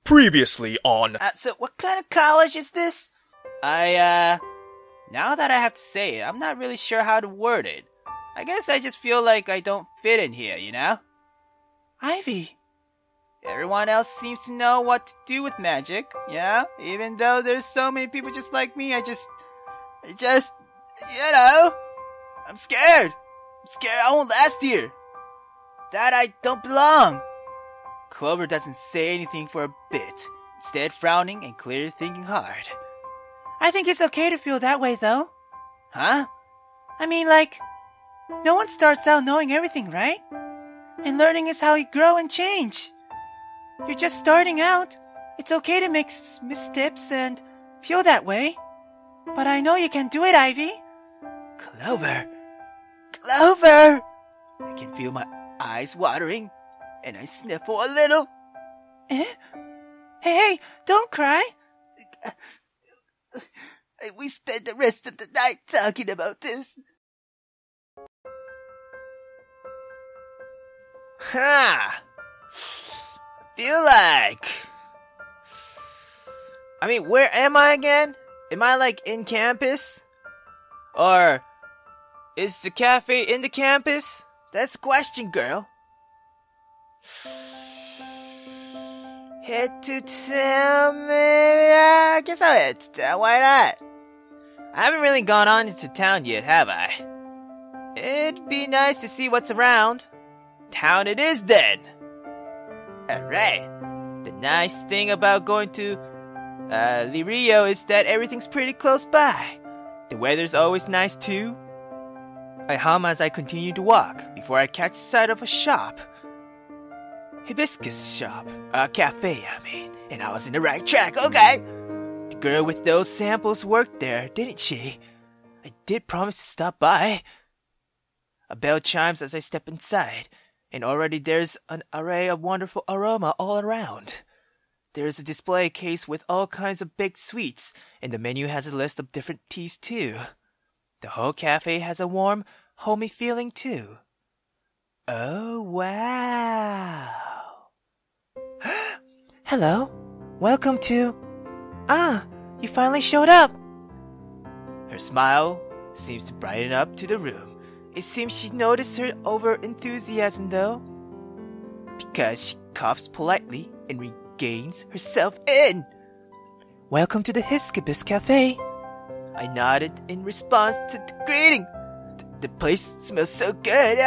Previously on... So what kind of college is this? Now that I have to say it, I'm not really sure how to word it. I guess I just feel like I don't fit in here, you know? Ivy. Everyone else seems to know what to do with magic, you know? Even though there's so many people just like me, I just, you know, I'm scared. I won't last here. That I don't belong. Clover doesn't say anything for a bit, instead frowning and clearly thinking hard. I think it's okay to feel that way, though. Huh? I mean, like, no one starts out knowing everything, right? And learning is how you grow and change. You're just starting out. It's okay to make missteps and feel that way. But I know you can do it, Ivy. Clover! I can feel my eyes watering, and I sniffle a little. Hey, don't cry. We spent the rest of the night talking about this. I feel like... I mean, where am I again? Am I like in campus? Or is the cafe in the campus? That's the question, girl. Head to town, maybe? I guess I'll head to town. Why not? I haven't really gone on into town yet, have I? It'd be nice to see what's around. Town it is, then. Alright. The nice thing about going to Lirio is that everything's pretty close by. The weather's always nice, too. I hum as I continue to walk before I catch sight of a shop. Hibiscus shop. A cafe, I mean. And I was in the right track, okay. The girl with those samples worked there, didn't she? I did promise to stop by. A bell chimes as I step inside, and already there's an array of wonderful aroma all around. There's a display case with all kinds of baked sweets, and the menu has a list of different teas too. The whole cafe has a warm, homey feeling too. Oh, wow. Hello. Welcome to... you finally showed up. Her smile seems to brighten up to the room. It seems she noticed her over-enthusiasm, though. Because she coughs politely and regains herself in. Welcome to the Hibiscus Cafe. I nodded in response to the greeting. The place smells so good.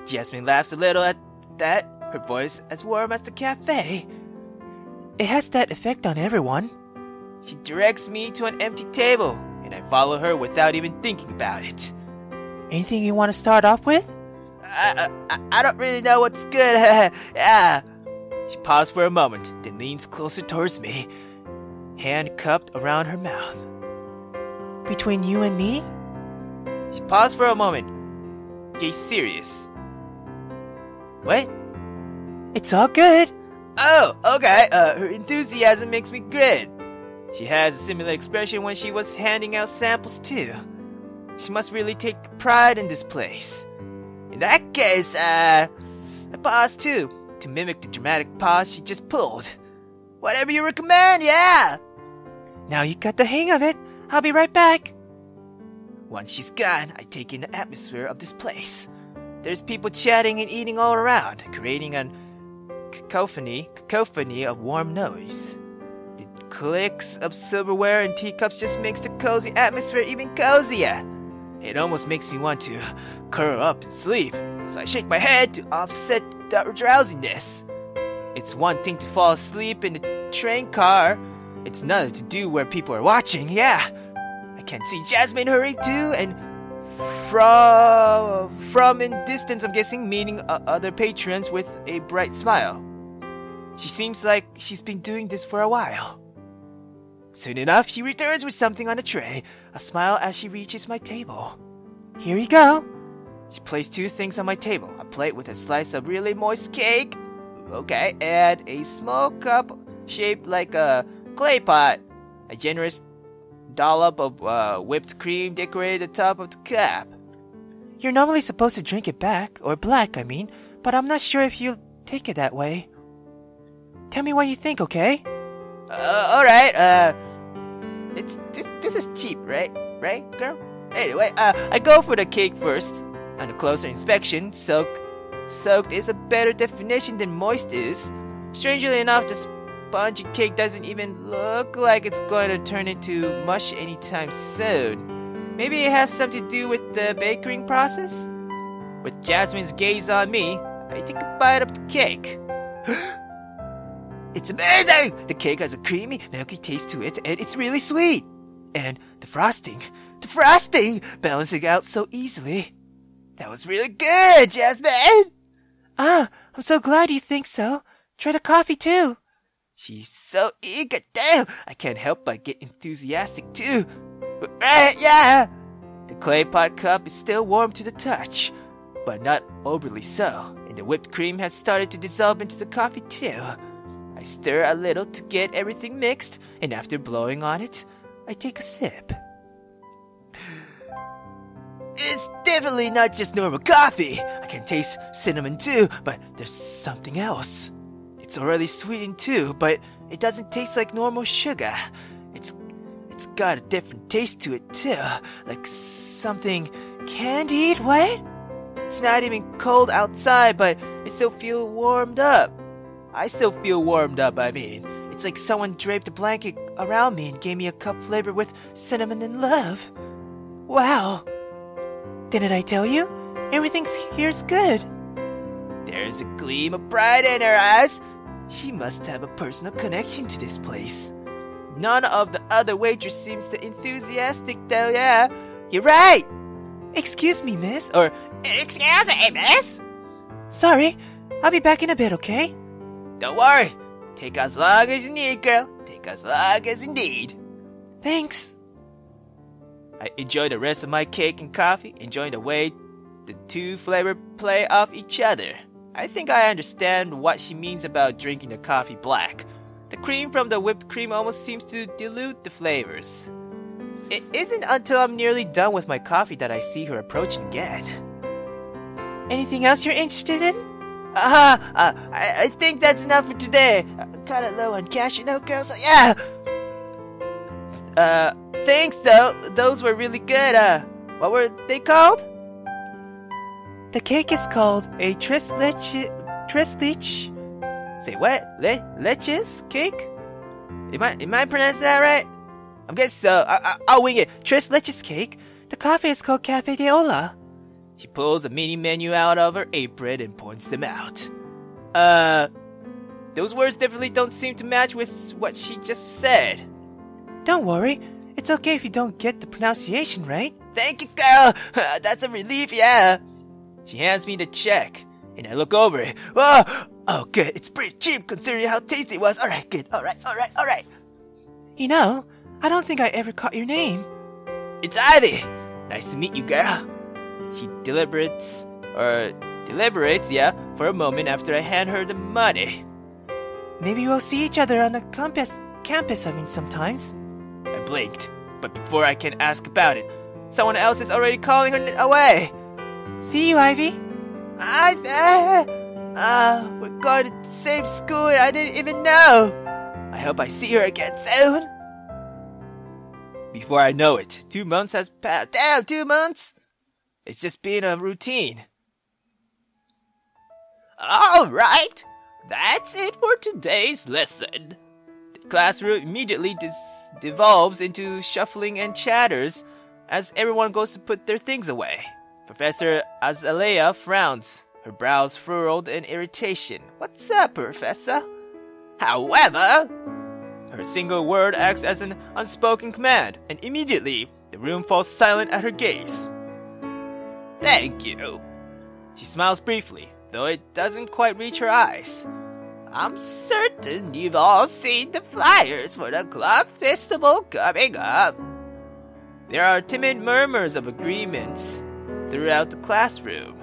Jasmine laughs a little at that, her voice as warm as the cafe. It has that effect on everyone. She directs me to an empty table, and I follow her without even thinking about it. Anything you want to start off with? I don't really know what's good. She paused for a moment, then leans closer towards me, hand cupped around her mouth. Between you and me? She paused for a moment, gazed serious. What? It's all good. Oh, okay. Her enthusiasm makes me grin. She has a similar expression when she was handing out samples too. She must really take pride in this place. In that case, I paused too, to mimic the dramatic pause she just pulled. Whatever you recommend, yeah! Now you got the hang of it. I'll be right back. Once she's gone, I take in the atmosphere of this place. There's people chatting and eating all around, creating an cacophony of warm noise. The clicks of silverware and teacups just makes the cozy atmosphere even cozier. It almost makes me want to curl up and sleep, so I shake my head to offset the drowsiness. It's one thing to fall asleep in a train car. It's another to do where people are watching, yeah. I can see Jasmine hurry too, and from in distance I'm guessing meeting other patrons with a bright smile. She seems like she's been doing this for a while. Soon enough, she returns with something on a tray, a smile as she reaches my table. Here you go. She placed two things on my table, a plate with a slice of really moist cake, okay, and a small cup shaped like a clay pot. A generous dollop of whipped cream decorated the top of the cup. You're normally supposed to drink it back, or black, I mean, but I'm not sure if you'll take it that way. Tell me what you think, okay? Alright, this is cheap, right? Right, girl? Anyway, I go for the cake first. On a closer inspection, soaked is a better definition than moist is. Strangely enough, the spongy cake doesn't even look like it's going to turn into mush anytime soon. Maybe it has something to do with the baking process? With Jasmine's gaze on me, I take a bite of the cake. It's amazing! The cake has a creamy, milky taste to it, and it's really sweet. And the frosting balancing out so easily. That was really good, Jasmine! Ah, I'm so glad you think so. Try the coffee too. She's so eager, damn! I can't help but get enthusiastic too. Right, yeah! The clay pot cup is still warm to the touch, but not overly so, and the whipped cream has started to dissolve into the coffee too. I stir a little to get everything mixed, and after blowing on it, I take a sip. It's definitely not just normal coffee. I can taste cinnamon too, but there's something else. It's already sweetened too, but it doesn't taste like normal sugar. It's got a different taste to it too, like something candied. What? It's not even cold outside, but I still feel warmed up. It's like someone draped a blanket around me and gave me a cup flavored with cinnamon and love. Wow. Didn't I tell you? Everything here's good. There's a gleam of pride in her eyes. She must have a personal connection to this place. None of the other waitress seems too enthusiastic though, yeah. You're right! Excuse me, miss. Or, excuse me, miss? Sorry, I'll be back in a bit, okay? Don't worry. Take as long as you need, girl. Take as long as you need. Thanks. I enjoy the rest of my cake and coffee, enjoying the way the two flavors play off each other. I think I understand what she means about drinking the coffee black. The cream from the whipped cream almost seems to dilute the flavors. It isn't until I'm nearly done with my coffee that I see her approaching again. Anything else you're interested in? I think that's enough for today. I'm kinda low on cash, you know, girl, so yeah. Thanks though. Those were really good. What were they called? The cake is called a tres leche. Say what? Leches cake? Am I pronouncing that right? I guess so. I'll wing it. Tres leches cake. The coffee is called Cafe de Ola. She pulls a mini menu out of her apron and points them out. Those words definitely don't seem to match with what she just said. Don't worry. It's okay if you don't get the pronunciation right. Thank you, girl. That's a relief, yeah. She hands me the check, and I look over it. Oh, good. It's pretty cheap considering how tasty it was. Alright, good. Alright. You know, I don't think I ever caught your name. It's Ivy. Nice to meet you, girl. She deliberates, yeah, for a moment after I hand her the money. Maybe we'll see each other on the campus, sometimes. I blinked, but before I can ask about it, someone else is already calling her away. See you, Ivy. We're going to the same school and I didn't even know. I hope I see her again soon. Before I know it, 2 months has passed. Damn, 2 months! It's just been a routine. Alright, that's it for today's lesson. The classroom immediately devolves into shuffling and chatters as everyone goes to put their things away. Professor Azalea frowns, her brows furrowed in irritation. What's up, Professor? However, her single word acts as an unspoken command, and immediately the room falls silent at her gaze. Thank you. She smiles briefly, though it doesn't quite reach her eyes. I'm certain you've all seen the flyers for the club festival coming up. There are timid murmurs of agreements throughout the classroom.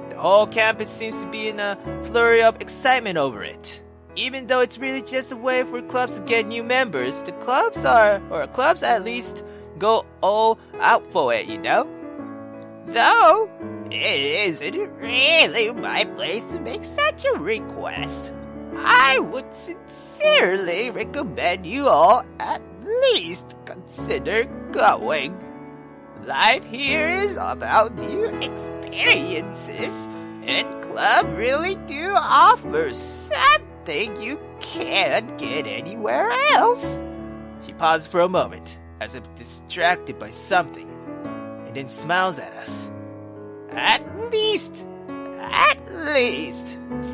The whole campus seems to be in a flurry of excitement over it. Even though it's really just a way for clubs to get new members, the clubs at least go all out for it, you know? Though, it isn't really my place to make such a request. I would sincerely recommend you all at least consider going. Life here is about new experiences, and club really do offer something you can't get anywhere else. She paused for a moment, as if distracted by something, and then smiles at us. At least,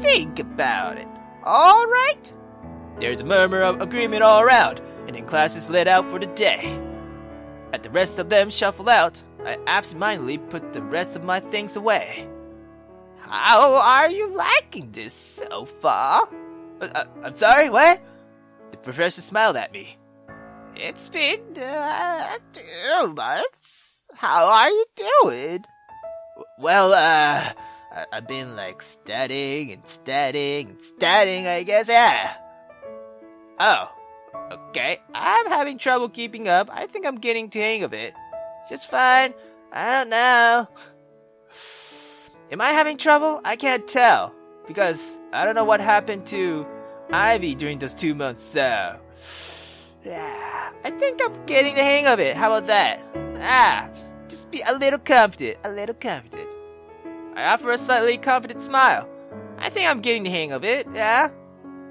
think about it, alright? There's a murmur of agreement all around, and then class is let out for the day. As the rest of them shuffle out, I absentmindedly put the rest of my things away. How are you liking this so far? I'm sorry, what? The professor smiled at me. It's been 2 months. How are you doing? Well, I've been studying, I guess, yeah. Oh, okay. I'm having trouble keeping up. I think I'm getting the hang of it. Just fine. I don't know. Am I having trouble? I can't tell. Because I don't know what happened to Ivy during those 2 months, so... Yeah, I think I'm getting the hang of it. How about that? Just be a little confident. I offer a slightly confident smile. I think I'm getting the hang of it, yeah?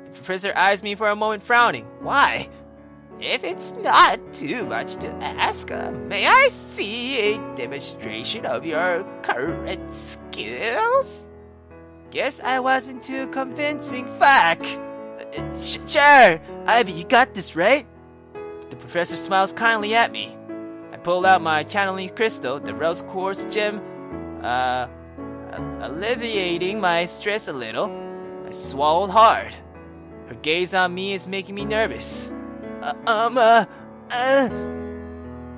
The professor eyes me for a moment, frowning. Why? If it's not too much to ask, may I see a demonstration of your current skills? Guess I wasn't too convincing. Fuck! Sure! Ivy, you got this, right? The professor smiles kindly at me. I pull out my channeling crystal, the rose quartz gem, alleviating my stress a little. I swallowed hard. Her gaze on me is making me nervous. I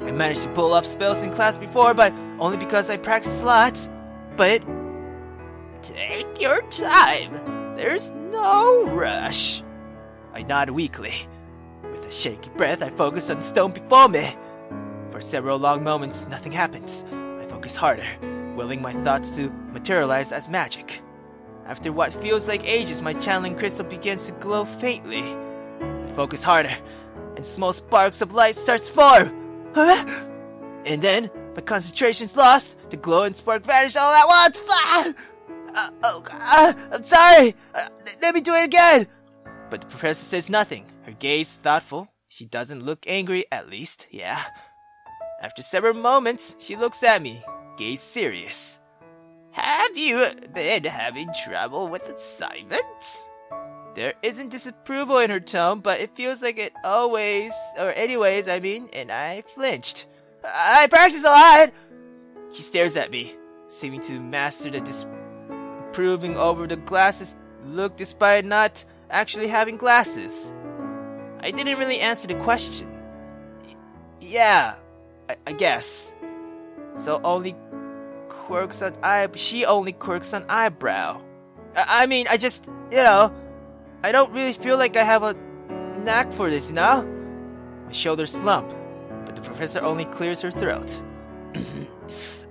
managed to pull off spells in class before, but only because I practiced a lot. But take your time. There's no rush. I nod weakly. With a shaky breath, I focus on the stone before me. For several long moments, nothing happens. I focus harder, willing my thoughts to materialize as magic. After what feels like ages, my channeling crystal begins to glow faintly. I focus harder, and small sparks of light starts to form. And then, my concentration's lost, the glow and spark vanish all at once. I'm sorry. Let me do it again. But the professor says nothing. Her gaze thoughtful. She doesn't look angry, at least, yeah. After several moments, she looks at me, gaze serious. Have you been having trouble with assignments? There isn't disapproval in her tone, but it feels like it always, or anyways, and I flinched. I practice a lot! She stares at me, seeming to master the disapproving over the glasses look despite not actually having glasses. I didn't really answer the question. Yeah, I guess. So she only quirks on eyebrow. I just, I don't really feel like I have a knack for this, My shoulders slump, but the professor only clears her throat.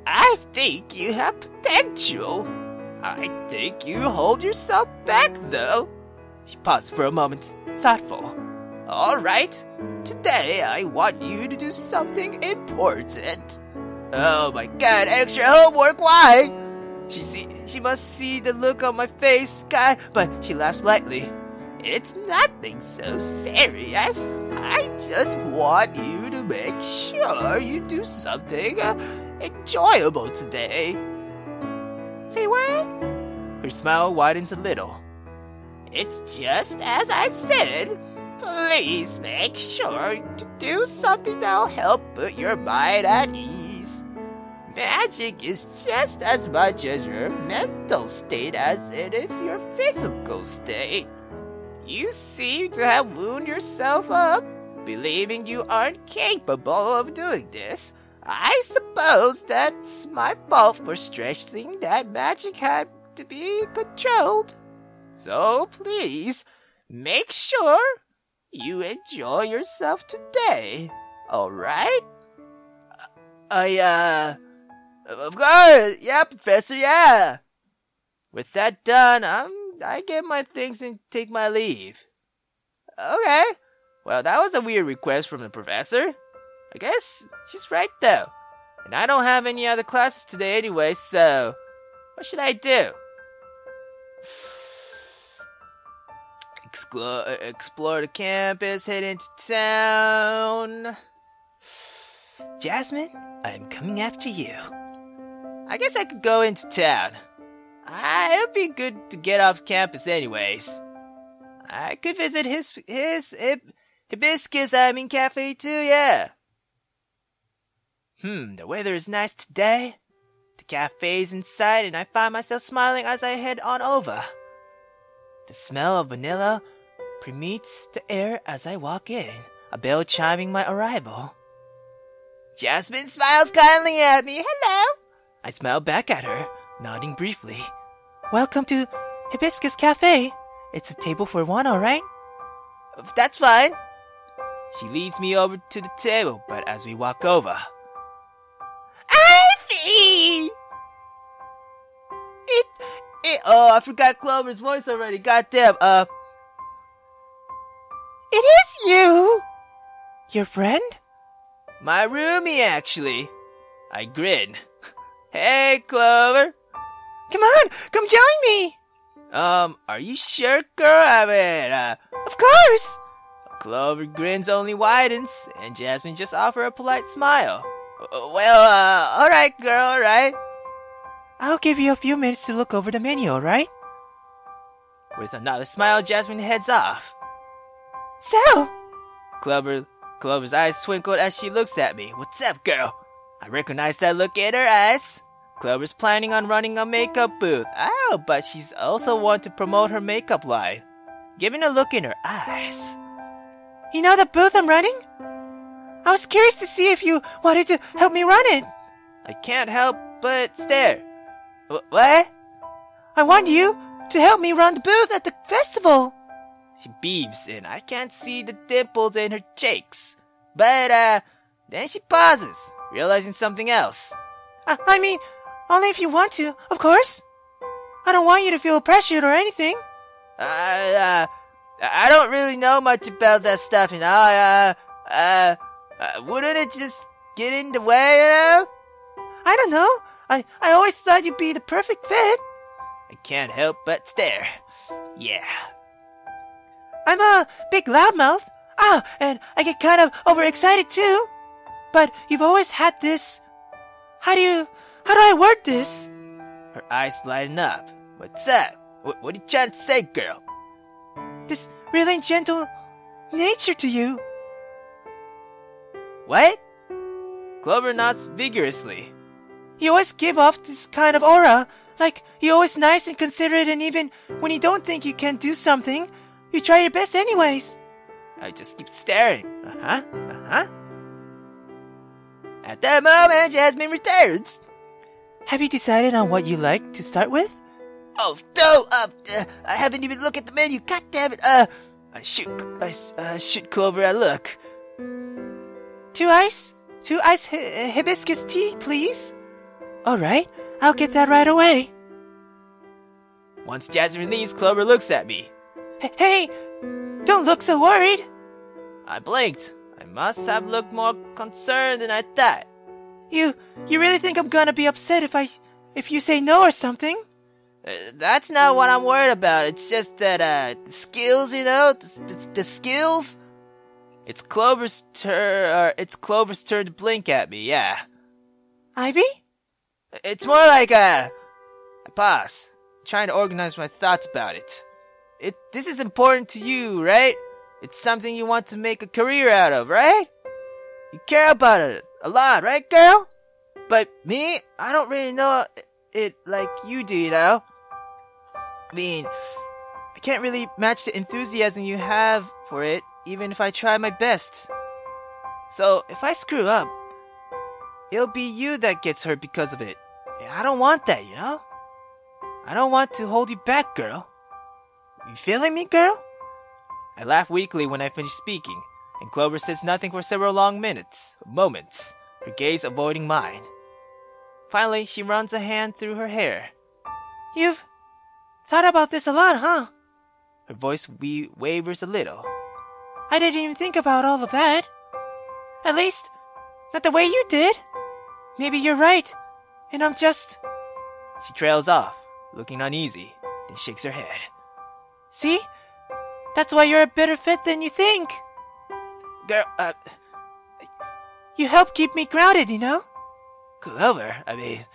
I think you have potential. I think you hold yourself back, though. She paused for a moment, thoughtful. Alright, today I want you to do something important. Oh my god, extra homework, why? She must see the look on my face, but she laughs lightly. It's nothing so serious. I just want you to make sure you do something enjoyable today. Say what? Her smile widens a little. It's just as I said. Please make sure to do something that'll help put your mind at ease. Magic is just as much as your mental state as it is your physical state. You seem to have wound yourself up, believing you aren't capable of doing this. I suppose that's my fault for stressing that magic had to be controlled. So please, make sure you enjoy yourself today, alright? Of course, yeah, Professor, yeah. With that done, I'm I get my things and take my leave. Okay. Well, that was a weird request from the professor. I guess she's right though. And I don't have any other classes today anyway, so what should I do? Explore the campus, head into town. Jasmine, I'm coming after you. I guess I could go into town. It'll be good to get off campus anyways. I could visit his hibiscus cafe too, yeah. The weather is nice today. The cafe's inside and I find myself smiling as I head on over. The smell of vanilla permeates the air as I walk in, a bell chiming my arrival. Jasmine smiles kindly at me. Hello. I smile back at her, nodding briefly. Welcome to Hibiscus Cafe. It's a table for one, alright? That's fine. She leads me over to the table, but as we walk over... Ivy! Oh, I forgot Clover's voice already. Goddamn, It is you! Your friend? My roomie, actually. I grin. Hey, Clover. Come on, come join me! Are you sure, girl? I mean, Of course! Clover grins only widens, and Jasmine just offers a polite smile. Well, alright, girl, alright. I'll give you a few minutes to look over the menu, alright? With another smile, Jasmine heads off. So? Clover's eyes twinkled as she looks at me. What's up, girl? I recognize that look in her eyes. Clover's planning on running a makeup booth. Oh, but she's also want to promote her makeup line. Giving a look in her eyes. You know the booth I'm running? I was curious to see if you wanted to help me run it. I can't help but stare. What? I want you to help me run the booth at the festival. She beams and I can't see the dimples in her cheeks. But, then she pauses, realizing something else. I mean, only if you want to, of course. I don't want you to feel pressured or anything. I don't really know much about that stuff, you know. Wouldn't it just get in the way, you know? I don't know. I always thought you'd be the perfect fit. I can't help but stare. Yeah. I'm a big loudmouth. And I get kind of overexcited too. But you've always had this... How do I word this? Her eyes lighten up. What's that? What are you trying to say, girl? This really gentle nature to you. What? Clover nods vigorously. You always give off this kind of aura, like you're always nice and considerate, and even when you don't think you can do something, you try your best anyways. I just keep staring. At that moment, Jasmine returns. Have you decided on what you like to start with? Oh, no, I haven't even looked at the menu. God damn it. I shoot Clover a look. Two ice hibiscus tea, please. Alright, I'll get that right away. Once Jasmine leaves, Clover looks at me. Hey, don't look so worried. I blinked. I must have looked more concerned than I thought. You really think I'm gonna be upset if you say no or something? That's not what I'm worried about. It's just that, the skills, you know, the skills. It's Clover's turn to blink at me, yeah. Ivy? It's more like, I pause, trying to organize my thoughts about it. This is important to you, right? It's something you want to make a career out of, right? You care about it a lot, right, girl? But me, I don't really know it like you do, you know? I mean, I can't really match the enthusiasm you have for it, even if I try my best. So, if I screw up, it'll be you that gets hurt because of it. And I don't want that, you know? I don't want to hold you back, girl. You feeling me, girl? I laugh weakly when I finish speaking, and Clover says nothing for several long moments, her gaze avoiding mine. Finally, she runs a hand through her hair. You've Thought about this a lot, huh? Her voice wavers a little. I didn't even think about all of that. At least, not the way you did. Maybe you're right, and I'm just... She trails off, looking uneasy, then shakes her head. See? That's why you're a better fit than you think. Girl, you help keep me grounded, you know? Clover, I mean,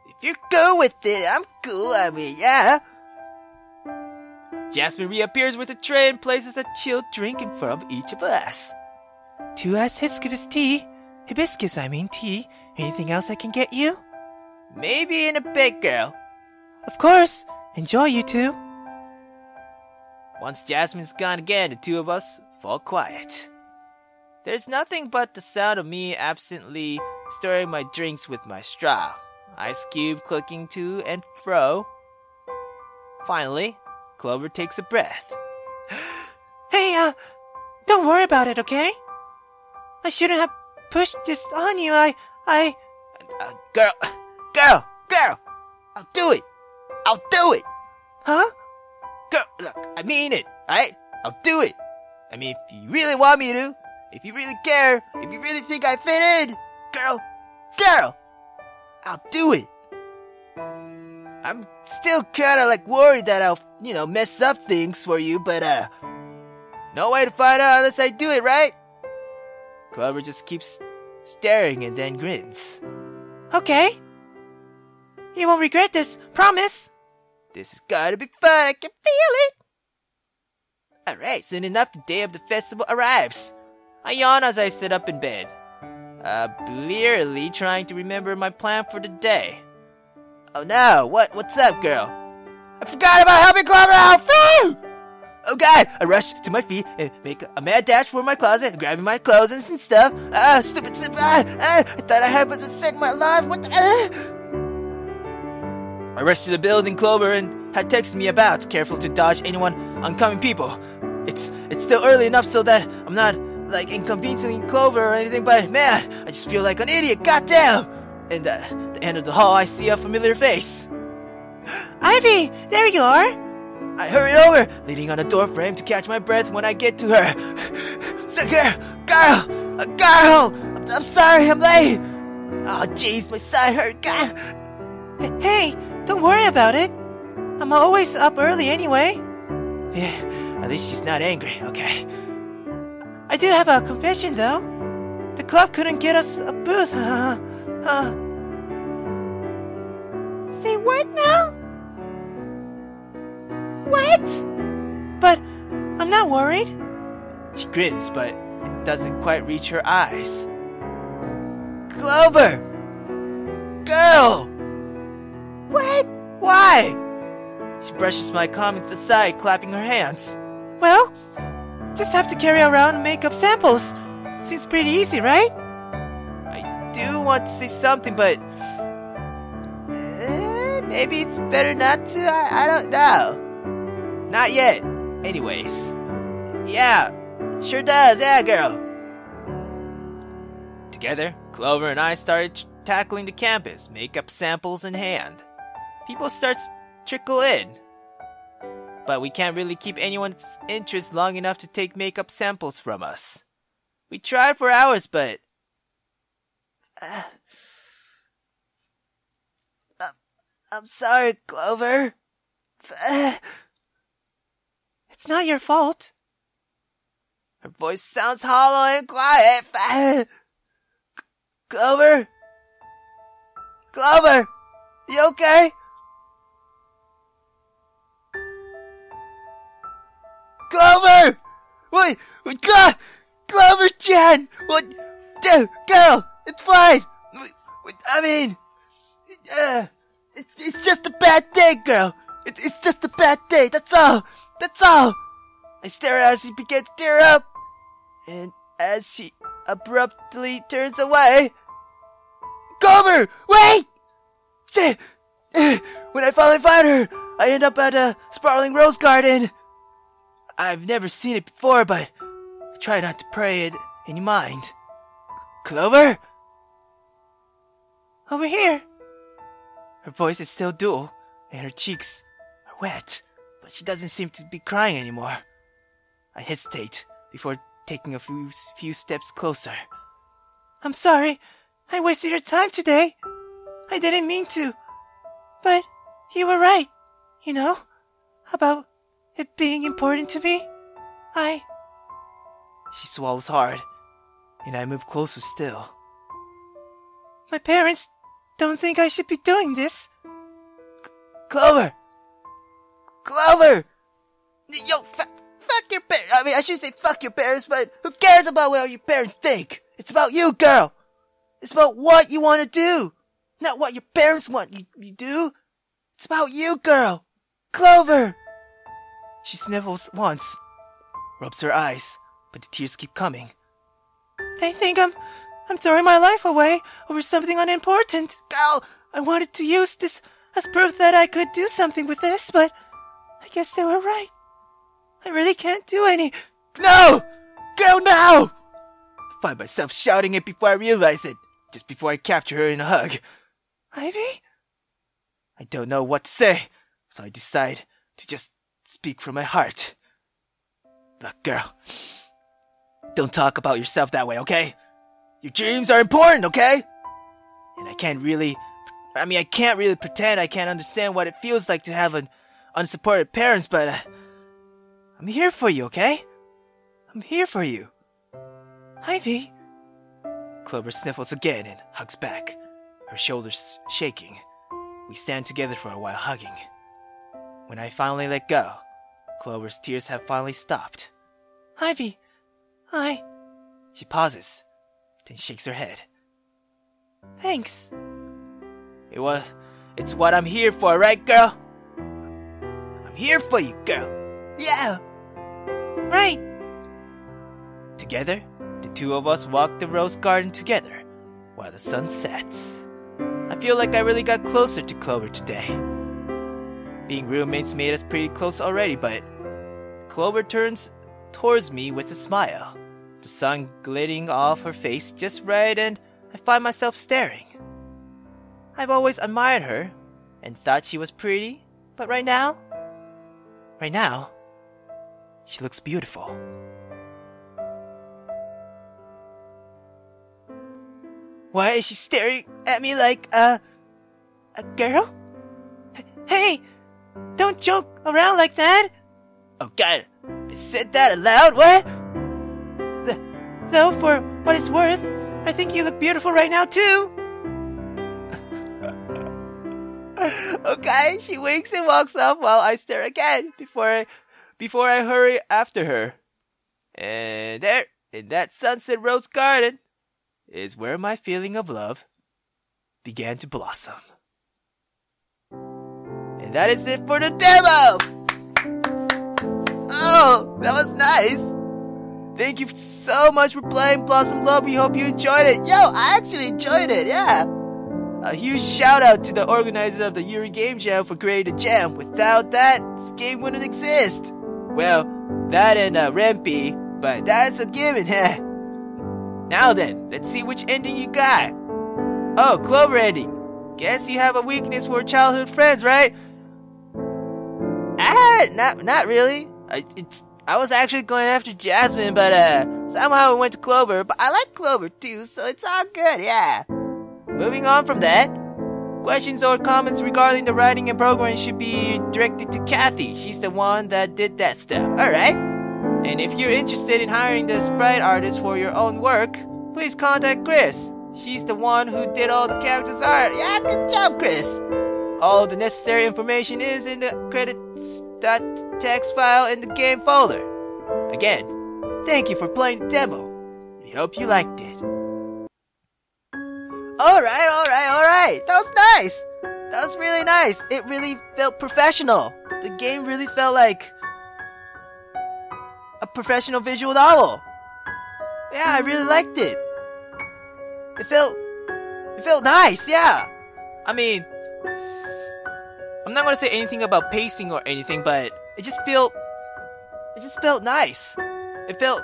if you're cool with it, I'm cool, yeah. Jasmine reappears with a tray and places a chilled drink in front of each of us. 2 iced hibiscus tea. Tea. Anything else I can get you? Maybe in a bit, girl. Of course. Enjoy, you two. Once Jasmine's gone again, the two of us fall quiet. There's nothing but the sound of me absently stirring my drinks with my straw, ice cube clicking to and fro. Finally, Clover takes a breath. Hey, don't worry about it, okay? I shouldn't have pushed this on you. Girl, I'll do it. Huh? Girl, look, I mean it, alright? I'll do it. I mean, if you really want me to, if you really care, if you really think I fit in, girl, I'll do it. I'm still kinda worried that I'll, mess up things for you, but no way to find out unless I do it, right? Clover just keeps staring and then grins. Okay. You won't regret this, promise. This is gonna be fun, I can feel it. Alright, soon enough the day of the festival arrives. I yawn as I sit up in bed, blearily trying to remember my plan for the day. Oh no, what's up, girl? I forgot about helping Clover out! Oh god, I rush to my feet and make a mad dash for my closet, grabbing my clothes and stuff. Stupid I thought I had was to set my alarm. What the... I rushed to the building Clover and had texted me about, careful to dodge anyone oncoming people. It's still early enough so that I'm not, inconveniencing Clover or anything, but man, I just feel like an idiot, goddamn! And at the end of the hall, I see a familiar face. Ivy, there you are! I hurried over, leaning on a door frame to catch my breath when I get to her. So girl! I'm sorry, I'm late! Oh jeez, my side hurt, God! Hey, don't worry about it. I'm always up early anyway. Yeah, at least she's not angry, okay. I do have a confession, though. The club couldn't get us a booth, Say what now? What? But I'm not worried. She grins, but it doesn't quite reach her eyes. Clover! Girl! What? Why? She brushes my comments aside, clapping her hands. Well, just have to carry around makeup samples. Seems pretty easy, right? I do want to say something, but... maybe it's better not to, I don't know. Not yet. Anyways. Yeah, sure does, yeah, girl. Together, Clover and I started tackling the campus, makeup samples in hand. People start to trickle in. But we can't really keep anyone's interest long enough to take makeup samples from us. We tried for hours, but... I'm sorry, Clover. It's not your fault. Her voice sounds hollow and quiet. Clover? Clover! You okay? Clover! Wait, Clover-chan! What? Girl, it's fine! I mean... It's just a bad day, girl! It's just a bad day, that's all! I stare at her as she begins to tear up, and as she abruptly turns away... Clover! Wait! Shit! When I finally find her, I end up at a sprawling rose garden. I've never seen it before, but I try not to pay it any mind. Clover? Over here. Her voice is still dull, and her cheeks are wet, but she doesn't seem to be crying anymore. I hesitate before taking a few steps closer. I'm sorry. I wasted your time today. I didn't mean to. But you were right, you know, about it being important to me. She swallows hard, and I move closer still. My parents don't think I should be doing this. Clover! Clover! Yo, fuck your parents. I mean, I should say fuck your parents, but who cares about what your parents think? It's about you, girl. It's about what you want to do. Not what your parents want you do. It's about you, girl. Clover! She sniffles once, rubs her eyes, but the tears keep coming. They think I'm throwing my life away over something unimportant. Girl, I wanted to use this as proof that I could do something with this, but I guess they were right. I really can't do any. No! Girl, no! I find myself shouting it before I realize it, just before I capture her in a hug. Ivy? I don't know what to say, so I decide to just speak from my heart. Look, girl, don't talk about yourself that way, okay? Your dreams are important, okay? And I can't really pretend I can't understand what it feels like to have an unsupported parents, but I'm here for you, okay? I'm here for you. Ivy. Clover sniffles again and hugs back, her shoulders shaking. We stand together for a while hugging. When I finally let go, Clover's tears have finally stopped. Ivy, She pauses, then shakes her head. Thanks. It's what I'm here for, right, girl? I'm here for you, girl. Yeah. Right. Together, the two of us walk the rose garden together while the sun sets. I feel like I really got closer to Clover today. Being roommates made us pretty close already, but Clover turns towards me with a smile, the sun glittering off her face just right, and I find myself staring. I've always admired her and thought she was pretty, but right now, she looks beautiful. Why is she staring at me like a girl? Hey, don't joke around like that. Oh God, I said that aloud, what? Though, for what it's worth, I think you look beautiful right now too. Okay, she winks and walks off while I stare again before I hurry after her. And there, in that sunset rose garden, is where my feeling of love began to blossom. And that is it for the demo! Oh, that was nice! Thank you so much for playing Blossom Love. We hope you enjoyed it. Yo, I actually enjoyed it, yeah! A huge shout out to the organizers of the Yuri Game Jam for creating the jam. Without that, this game wouldn't exist. Well, that and Rampy, but that's a given, heh. Now then, let's see which ending you got. Oh, Clover ending. Guess you have a weakness for childhood friends, right? Not really. I was actually going after Jasmine, but somehow it went to Clover. But I like Clover too, so it's all good, yeah. Moving on from that, questions or comments regarding the writing and programming should be directed to Kathy. She's the one that did that stuff. Alright. And if you're interested in hiring the sprite artist for your own work, please contact Kris. She's the one who did all the characters' art. Yeah, good job, Kris. All the necessary information is in the credits.txt file in the game folder. Again, thank you for playing the demo. We hope you liked it. Alright. That was nice. That was really nice. It really felt professional. The game really felt like a professional visual novel. Yeah, I really liked it. It felt nice, yeah. I mean, I'm not gonna say anything about pacing or anything, but it just felt nice. It felt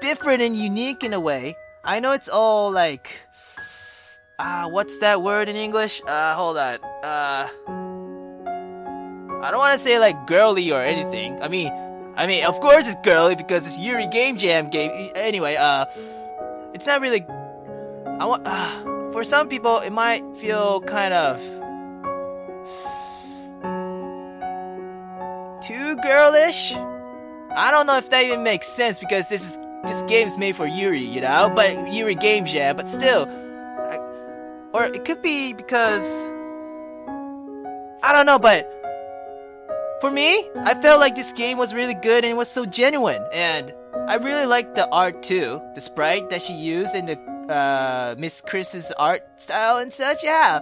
different and unique in a way. I know it's all like, what's that word in English? Hold on. I don't want to say like girly or anything. I mean, of course it's girly because it's Yuri Game Jam game. Anyway, it's not really. For some people, it might feel kind of too girlish. I don't know if that even makes sense because this game's made for Yuri, you know, but Yuri Game Jam, but still, or it could be because I don't know, but for me, I felt like this game was really good and it was so genuine, and I really liked the art too, the sprite that she used and the Miss Kris's art style and such, yeah.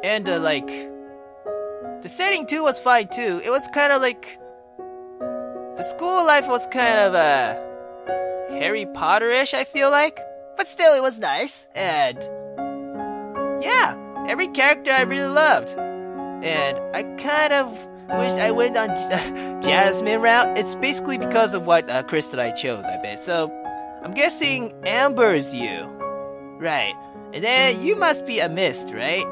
And like the setting too was fine too. It was kind of like the school life was kind of Harry Potter-ish, I feel like, but still it was nice. And yeah, every character I really loved, and I kind of wish I went on Jasmine route. It's basically because of what Kris that I chose, I bet. So I'm guessing Amber's you, right? And then you must be a Mist, right?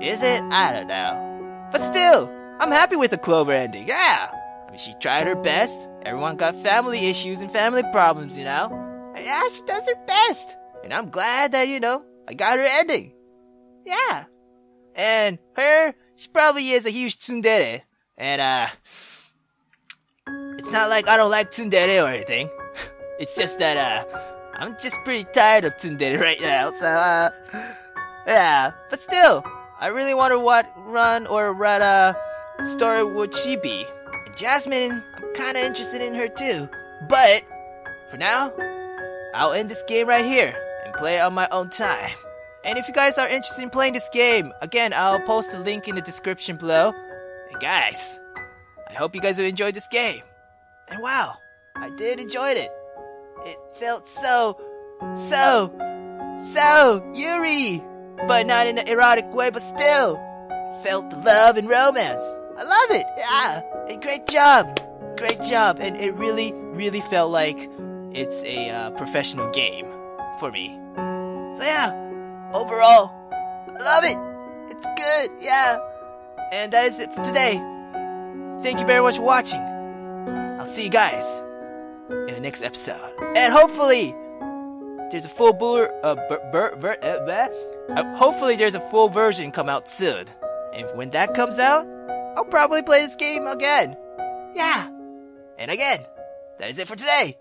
Is it? I don't know. But still, I'm happy with the Clover ending, yeah! I mean, she tried her best. Everyone got family issues and family problems, you know? And yeah, she does her best. And I'm glad that, you know, I got her ending. Yeah. And her, she probably is a huge tsundere. And, it's not like I don't like tsundere or anything. It's just that, I'm just pretty tired of tsundere right now, so, yeah. But still, I really wonder what story would she be. And Jasmine, I'm kinda interested in her too. But, for now, I'll end this game right here and play it on my own time. And if you guys are interested in playing this game, again, I'll post a link in the description below. And guys, I hope you guys have enjoyed this game. And wow, I did enjoy it. It felt so Yuri! But not in an erotic way, but still, it felt the love and romance. I love it, yeah. And great job. And it really, really felt like it's a professional game for me. So yeah, overall, I love it. It's good, yeah. And that is it for today. Thank you very much for watching. I'll see you guys in the next episode. And hopefully, there's a full hopefully there's a full version come out soon. And when that comes out, I'll probably play this game again. Yeah. And again, that is it for today.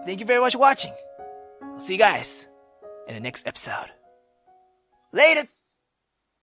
Thank you very much for watching. I'll see you guys in the next episode. Later.